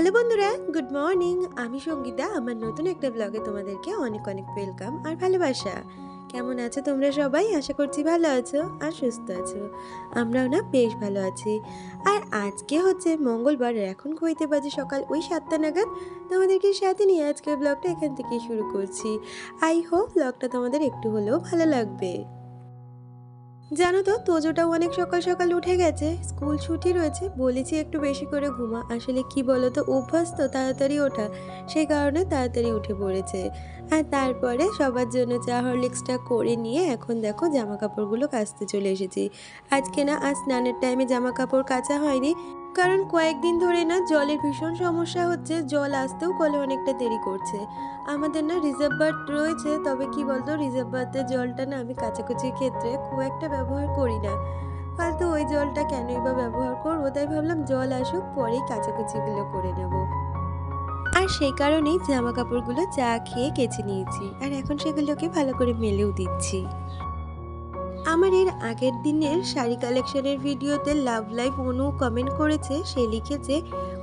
Hello বন্ধুরা, good morning. আমি সঙ্গীতা। আমার নতুন একটা ব্লগে তোমাদেরকে অনেক অনেক ওয়েলকাম আর ভালোবাসা। কেমন আছো তোমরা সবাই? আশা করছি ভালো আছো আর সুস্থ আছো। আমরাও না বেশ ভালো আছি। আর আজকে হচ্ছে মঙ্গলবার, এখন ঘড়িতে বাজে সকাল ওই 7টা নাগাদ। তোমাদেরকে সাথে নিয়ে আজকের ব্লগটা এখান থেকেই শুরু করছি। আই হোপ ব্লগটা তোমাদের একটু হলেও ভালো লাগবে। জানো তো, তোজোটাও অনেক সকাল সকাল উঠে গেছে। স্কুল ছুটি রয়েছে, বলেছি একটু বেশি করে ঘুমা। আসলে কি বলো তো, অভ্যাস তো তাড়াতাড়ি ওঠা, সেই কারণে তাড়াতাড়ি উঠে পড়েছে। আর তারপরে সবার জন্য চা হরলিক্সটা করে নিয়ে এখন দেখো জামা কাপড়গুলো কাচতে চলে এসেছি। আজকে না, আজ স্নানের টাইমে জামা কাপড় কাচা হয়নি, কারণ কয়েকদিন ধরে না জলের ভীষণ সমস্যা হচ্ছে। জল আসতেও কলে অনেকটা দেরি করছে। আমাদের না রিজার্ভ বাথ রয়েছে, তবে কি বলতো, রিজার্ভ বাথের জলটা না আমি কাচাকুচির ক্ষেত্রে খুব একটা ব্যবহার করি না। ফালতু ওই জলটা কেনই বা ব্যবহার করবো, তাই ভাবলাম জল আসুক পরেই কাচাকুচিগুলো করে নেব। আর সেই কারণেই জামা কাপড়গুলো চা খেয়ে কেচে নিয়েছি, আর এখন সেগুলোকে ভালো করে মেলেও দিচ্ছি। আমার এর আগের দিনের শাড়ি কালেকশনের ভিডিওতে লাভ লাইফ অনু কমেন্ট করেছে। সে লিখেছে,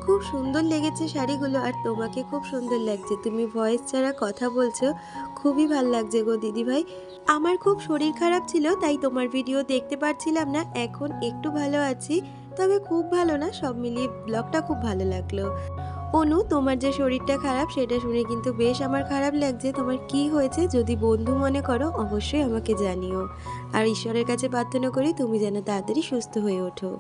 খুব সুন্দর লেগেছে শাড়িগুলো, আর তোমাকে খুব সুন্দর লাগছে, তুমি ভয়েস ছাড়া কথা বলছো, খুবই ভাল লাগছে গো দিদি ভাই। আমার খুব শরীর খারাপ ছিল, তাই তোমার ভিডিও দেখতে পারছিলাম না। এখন একটু ভালো আছি, তবে খুব ভালো না। সব মিলিয়ে ব্লগটা খুব ভালো লাগলো। অনু, তোমার যে শরীরটা খারাপ সেটা শুনে কিন্তু বেশ আমার খারাপ লাগছে। তোমার কি হয়েছে যদি বন্ধু মনে করো, অবশ্যই আমাকে জানিও। আর ঈশ্বরের কাছে প্রার্থনা করি তুমি যেন তাড়াতাড়ি সুস্থ হয়ে ওঠো।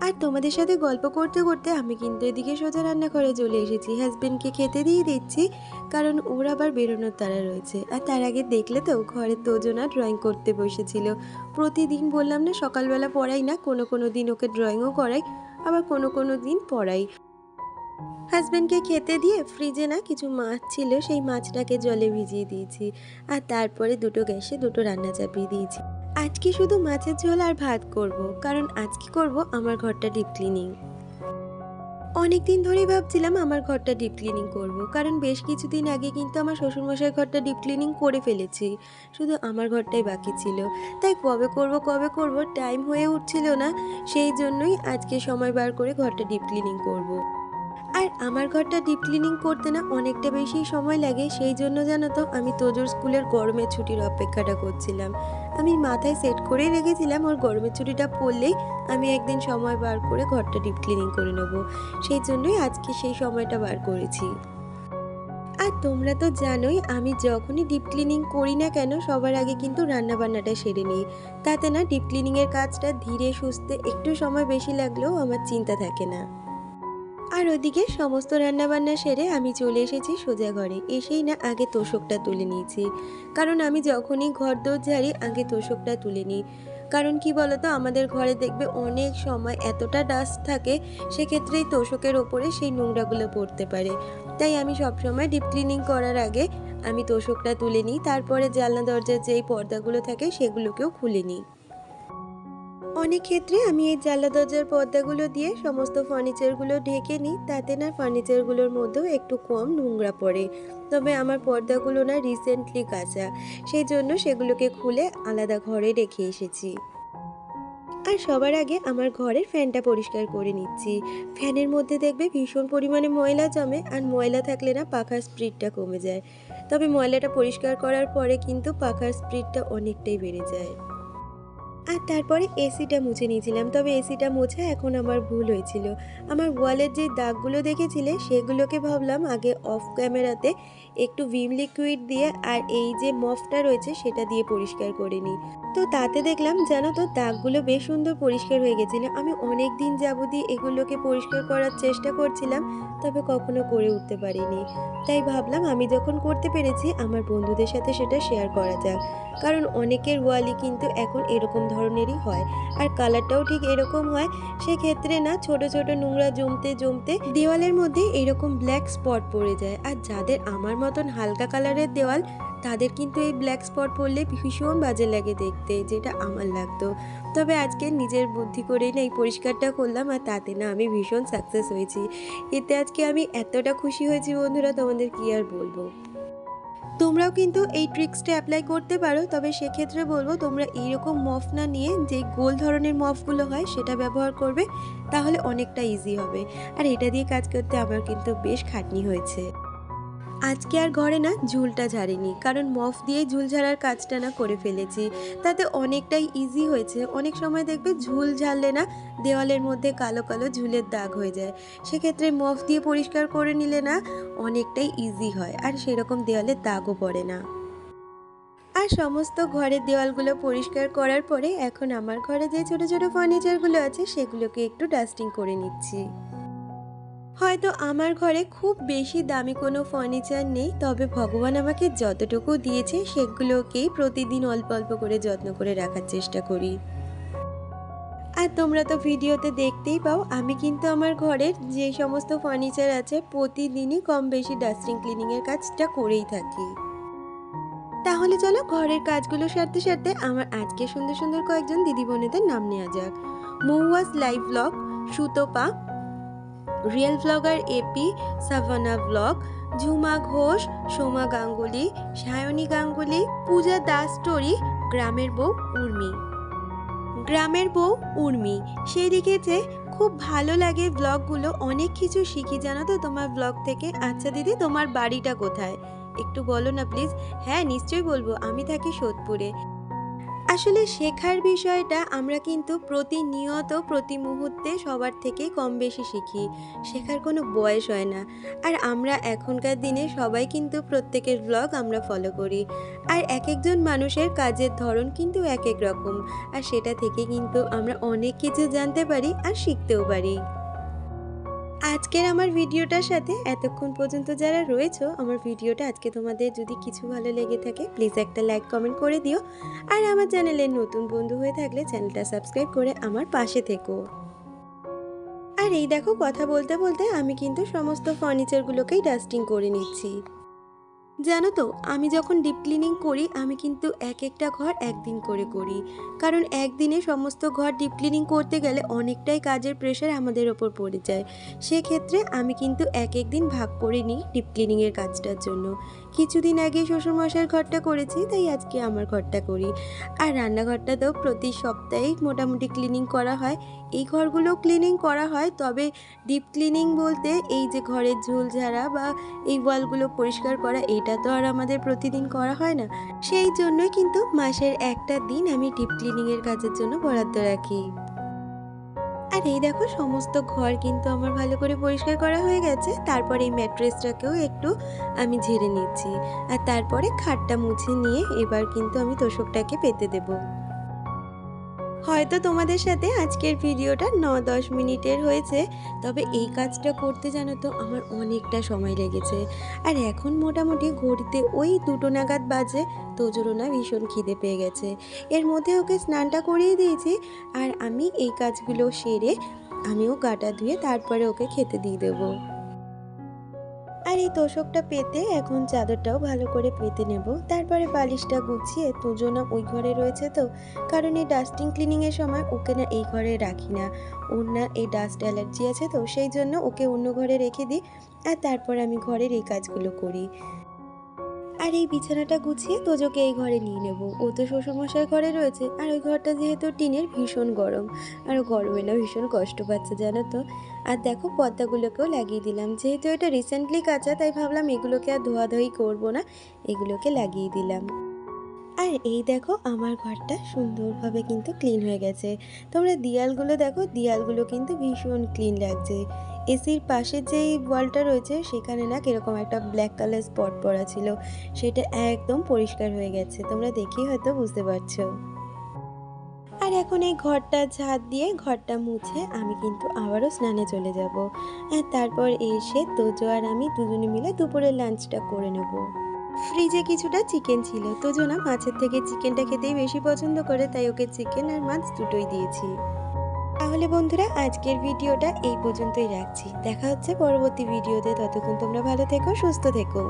আর তোমাদের সাথে গল্প করতে করতে আমি কিন্তু এদিকে সোজা রান্নাঘরে চলে এসেছি। হাজবেন্ডকে খেতে দিয়ে দিচ্ছি, কারণ ওর আবার বেরোনোর তাড়া রয়েছে। আর তার আগে দেখলে তো, ঘরের তোজনা ড্রয়িং করতে বসেছিল। প্রতিদিন বললাম না সকালবেলা পড়াই না, কোনো কোনো দিন ওকে ড্রয়িংও করাই, আবার কোনো কোনো দিন পড়াই। হাজব্যান্ডকে খেতে দিয়ে ফ্রিজে না কিছু মাছ ছিল, সেই মাছটাকে জলে ভিজিয়ে দিয়েছি। আর তারপরে দুটো গ্যাসে দুটো রান্না চাপিয়ে দিয়েছি। আজকে শুধু মাছের ঝোল আর ভাত করব, কারণ আজকে করব আমার ঘরটা ডিপ ক্লিনিং। অনেকদিন ধরেই ভাবছিলাম আমার ঘরটা ডিপ ক্লিনিং করব, কারণ বেশ কিছুদিন আগে কিন্তু আমার শ্বশুরমশাইয়ের ঘরটা ডিপ ক্লিনিং করে ফেলেছি। শুধু আমার ঘরটাই বাকি ছিল। তাই কবে করব টাইম হয়ে উঠছিল না। সেই জন্যই আজকে সময় বার করে ঘরটা ডিপ ক্লিনিং করব। আর আমার ঘরটা ডিপ ক্লিনিং করতে না অনেকটা বেশি সময় লাগে। সেই জন্য জানো তো, আমি তোজোর স্কুলের গরমের ছুটির অপেক্ষাটা করছিলাম। আমি মাথায় সেট করেই রেখেছিলাম ওর গরমের ছুটিটা পড়লেই আমি একদিন সময় বার করে ঘরটা ডিপ ক্লিনিং করে নেব। সেই জন্যই আজকে সেই সময়টা বার করেছি। আর তোমরা তো জানোই, আমি যখনই ডিপ ক্লিনিং করি না কেন, সবার আগে কিন্তু রান্নাবান্নাটা সেরে নিই। তাতে না ডিপ ক্লিনিংয়ের কাজটা ধীরে সুস্থে একটু সময় বেশি লাগলেও আমার চিন্তা থাকে না। আর ওদিকে সমস্ত রান্নাবান্না সেরে আমি চলে এসেছি সোজা ঘরে। এসেই না আগে তোশকটা তুলে নিয়েছি, কারণ আমি যখনই ঘর দোর ঝাড়ি আগে তোশকটা তুলে নিই। কারণ কি বলতো, আমাদের ঘরে দেখবে অনেক সময় এতটা ডাস্ট থাকে, সেক্ষেত্রেই তোশকের ওপরে সেই নোংরাগুলো পড়তে পারে। তাই আমি সবসময় ডিপ ক্লিনিং করার আগে আমি তোশকটা তুলে নিই, তারপরে জানলা দরজার যেই পর্দাগুলো থাকে সেগুলোকেও খুলে নিই। অনেক ক্ষেত্রে আমি এই জানলা দরজার পর্দাগুলো দিয়ে সমস্ত ফার্নিচারগুলো ঢেকে নিই, তাতে না ফার্নিচারগুলোর মধ্যেও একটু কম নোংরা পড়ে। তবে আমার পর্দাগুলো না রিসেন্টলি কাচা, সেই জন্য সেগুলোকে খুলে আলাদা ঘরে রেখে এসেছি। আর সবার আগে আমার ঘরের ফ্যানটা পরিষ্কার করে নিচ্ছি। ফ্যানের মধ্যে দেখবে ভীষণ পরিমাণে ময়লা জমে, আর ময়লা থাকলে না পাখার স্পিডটা কমে যায়। তবে ময়লাটা পরিষ্কার করার পরে কিন্তু পাখার স্পিডটা অনেকটাই বেড়ে যায়। আর তারপরে এসিটা মুছে নিয়েছিলাম, তবে এসিটা মোছা এখন আমার ভুল হয়েছিল। আমার ওয়ালের যে দাগগুলো দেখেছিলে সেগুলোকে ভাবলাম আগে অফ ক্যামেরাতে একটু ভিম লিকুইড দিয়ে আর এই যে মফটা রয়েছে সেটা দিয়ে পরিষ্কার করে নিই। তো তাতে দেখলাম, জানো তো, দাগগুলো বেশ সুন্দর পরিষ্কার হয়ে গেছিলো। আমি অনেক দিন যাবতই এগুলোকে পরিষ্কার করার চেষ্টা করছিলাম, তবে কখনো করে উঠতে পারিনি। তাই ভাবলাম আমি যখন করতে পেরেছি আমার বন্ধুদের সাথে সেটা শেয়ার করা যাক, কারণ অনেকের ওয়ালই কিন্তু এখন এরকম ধরনেরই হয়, আর কালারটাও ঠিক এরকম হয়। সেক্ষেত্রে না ছোট ছোট নোংরা জমতে জমতে দেওয়ালের মধ্যে এরকম ব্ল্যাক স্পট পড়ে যায়। আর যাদের আমার মতন হালকা কালারের দেওয়াল, তাদের কিন্তু এই ব্ল্যাক স্পট পড়লে ভীষণ বাজে লাগে দেখতে, যেটা আমার লাগতো। তবে আজকে নিজের বুদ্ধি করেই না এই পরিষ্কারটা করলাম, আর তাতে না আমি ভীষণ সাকসেস হয়েছি। এতে আজকে আমি এতটা খুশি হয়েছি বন্ধুরা, তোমাদের কি আর বলবো। তোমরাও কিন্তু এই ট্রিক্সটা অ্যাপ্লাই করতে পারো, তবে সেক্ষেত্রে বলবো তোমরা এইরকম মফ না নিয়ে যে গোল ধরনের মফগুলো হয় সেটা ব্যবহার করবে, তাহলে অনেকটা ইজি হবে। আর এটা দিয়ে কাজ করতে আমার কিন্তু বেশ খাটনি হয়েছে। আজকে আর ঘরে না ঝুলটা ঝাড়িনি, কারণ মফ দিয়ে ঝুল ঝাড়ার কাজটা না করে ফেলেছি, তাতে অনেকটাই ইজি হয়েছে। অনেক সময় দেখবে ঝুল ঝাড়লে না দেওয়ালের মধ্যে কালো কালো ঝুলের দাগ হয়ে যায়, সেক্ষেত্রে মফ দিয়ে পরিষ্কার করে নিলে না অনেকটাই ইজি হয়, আর সেরকম দেওয়ালের দাগও পড়ে না। আর সমস্ত ঘরের দেওয়ালগুলো পরিষ্কার করার পরে এখন আমার ঘরে যে ছোট ছোট ফার্নিচারগুলো আছে সেগুলোকে একটু ডাস্টিং করে নিচ্ছি। হয়তো আমার ঘরে খুব বেশি দামি কোনো ফার্নিচার নেই, তবে ভগবান আমাকে যতটুকু দিয়েছে সেগুলোকেই প্রতিদিন অল্প অল্প করে যত্ন করে রাখার চেষ্টা করি। আর তোমরা তো ভিডিওতে দেখতেই পাও, আমি কিন্তু আমার ঘরের যে সমস্ত ফার্নিচার আছে প্রতিদিনই কম বেশি ডাস্টিং ক্লিনিংয়ের কাজটা করেই থাকি। তাহলে চলো ঘরের কাজগুলো সারতে সারতে আমার আজকে সুন্দর সুন্দর কয়েকজন দিদি বোনেদের নাম নেওয়া যাক। Mahua's live blog, Sutapa, real blogger AP, Savannah blog, Jhuma Ghosh, Soma Ganguly, Sayani Ganguly, Puja Das story, গ্রামের বউ উর্মি। গ্রামের বউ উর্মি সে লিখেছে, খুব ভালো লাগে ব্লগগুলো, অনেক কিছু শিখি জানো তো তোমার ব্লগ থেকে। আচ্ছা দিদি, তোমার বাড়িটা কোথায় একটু বলো না প্লিজ। হ্যাঁ নিশ্চয়ই বলবো, আমি থাকি সোদপুরে। আসলে শেখার বিষয়টা আমরা কিন্তু প্রতিনিয়ত প্রতি মুহূর্তে সবার থেকে কম বেশি শিখি, শেখার কোনো বয়স হয় না। আর আমরা এখনকার দিনে সবাই কিন্তু প্রত্যেকের ব্লগ আমরা ফলো করি, আর এক একজন মানুষের কাজের ধরন কিন্তু এক এক রকম, আর সেটা থেকে কিন্তু আমরা অনেক কিছু জানতে পারি আর শিখতেও পারি। আজকের আমার ভিডিওটার সাথে এতক্ষণ পর্যন্ত যারা রয়েছো, আমার ভিডিওটা আজকে তোমাদের যদি কিছু ভালো লেগে থাকে প্লিজ একটা লাইক কমেন্ট করে দিও, আর আমার চ্যানেলের নতুন বন্ধু হয়ে থাকলে চ্যানেলটা সাবস্ক্রাইব করে আমার পাশে থেকো। আর এই দেখো, কথা বলতে বলতে আমি কিন্তু সমস্ত ফার্নিচারগুলোকেই ডাস্টিং করে নিচ্ছি। জানো তো, আমি যখন ডিপ ক্লিনিং করি আমি কিন্তু এক একটা ঘর একদিন করে করি, কারণ একদিনে সমস্ত ঘর ডিপ ক্লিনিং করতে গেলে অনেকটাই কাজের প্রেশার আমাদের ওপর পড়ে যায়। সেক্ষেত্রে আমি কিন্তু এক এক দিন ভাগ করে নিই ডিপ ক্লিনিংয়ের কাজটার জন্য। কিছুদিন আগে শ্বশুরমশাইয়ের ঘরটা করেছি, তাই আজকে আমার ঘরটা করি। আর রান্নাঘরটাতেও প্রতি সপ্তাহেই মোটামুটি ক্লিনিং করা হয়, এই ঘরগুলো ক্লিনিং করা হয়। তবে ডিপ ক্লিনিং বলতে এই যে ঘরের ঝুল ঝাড়া বা এই ওয়ালগুলো পরিষ্কার করা, এটা তো আর আমাদের প্রতিদিন করা হয় না, সেই জন্যই কিন্তু মাসের একটা দিন আমি ডিপ ক্লিনিংয়ের কাজের জন্য বরাদ্দ রাখি। আর এই দেখো, সমস্ত ঘর কিন্তু আমার ভালো করে পরিষ্কার করা হয়ে গেছে। তারপর এই ম্যাট্রেসটাকেও একটু আমি ঝেড়ে নিচ্ছি, আর তারপরে খাটটা মুছে নিয়ে এবার কিন্তু আমি তোশকটাকে পেতে দেবো। হয়তো তোমাদের সাথে আজকের ভিডিওটা 9-10 মিনিটের হয়েছে, তবে এই কাজটা করতে জানো তো আমার অনেকটা সময় লেগেছে। আর এখন মোটামুটি ঘড়িতে ওই 2টো নাগাদ বাজে, তোজোরও না ভীষণ খিদে পেয়ে গেছে। এর মধ্যে ওকে স্নানটা করিয়ে দিয়েছি, আর আমি এই কাজগুলো সেরে আমিও গাটা ধুয়ে তারপরে ওকে খেতে দিয়ে দেবো। আর এই তোশকটা পেতে এখন চাদরটাও ভালো করে পেতে নেব, তারপরে বালিশটা গুছিয়ে তোজো না ওই ঘরে রয়েছে তো, কারণ এই ডাস্টিং ক্লিনিংয়ের সময় ওকে না এই ঘরে রাখি না, ওর না এই ডাস্ট অ্যালার্জি আছে তো, সেই জন্য ওকে অন্য ঘরে রেখে দিই, আর তারপর আমি ঘরের এই কাজগুলো করি। আর এই বিছানাটা গুছিয়ে তোজোকে এই ঘরে নিয়ে নেব, ও তো শ্বশুরমশাই ঘরে রয়েছে, আর ওই ঘরটা যেহেতু টিনের ভীষণ গরম, আর গরমে না ভীষণ কষ্ট পাচ্ছে জানো তো। আর দেখো, পর্দাগুলোকেও লাগিয়ে দিলাম, যেহেতু এটা রিসেন্টলি কাচা তাই ভাবলাম এগুলোকে আর ধোয়াধুয়ি করবো না, এগুলোকে লাগিয়ে দিলাম। আর এই দেখো, আমার ঘরটা সুন্দরভাবে কিন্তু ক্লিন হয়ে গেছে। তোমরা দেয়ালগুলো দেখো, দেয়ালগুলো কিন্তু ভীষণ ক্লিন লাগছে। এসির পাশে যেই ওয়ালটা রয়েছে সেখানে না কিরকম একটা ব্ল্যাক কালার স্পট পড়া ছিল, সেটা একদম পরিষ্কার হয়ে গেছে, তোমরা দেখেই হয়তো বুঝতে পারছো। আর এখন এই ঘরটা ঝাড় দিয়ে ঘরটা মুছে আমি কিন্তু আবারও স্নানে চলে যাব, আর তারপর এসে তোজো আর আমি দুজনে মিলে দুপুরের লাঞ্চটা করে নেব। ফ্রিজে কিছুটা চিকেন ছিল, তোজো না মাছের থেকে চিকেনটা খেতেই বেশি পছন্দ করে, তাই ওকে চিকেন আর মাছ দুটোই দিয়েছি। তাহলে বন্ধুরা, আজকের ভিডিওটা এই পর্যন্তই রাখছি, দেখা হচ্ছে পরবর্তী ভিডিওতে। ততক্ষণ তোমরা ভালো থেকো, সুস্থ থেকো।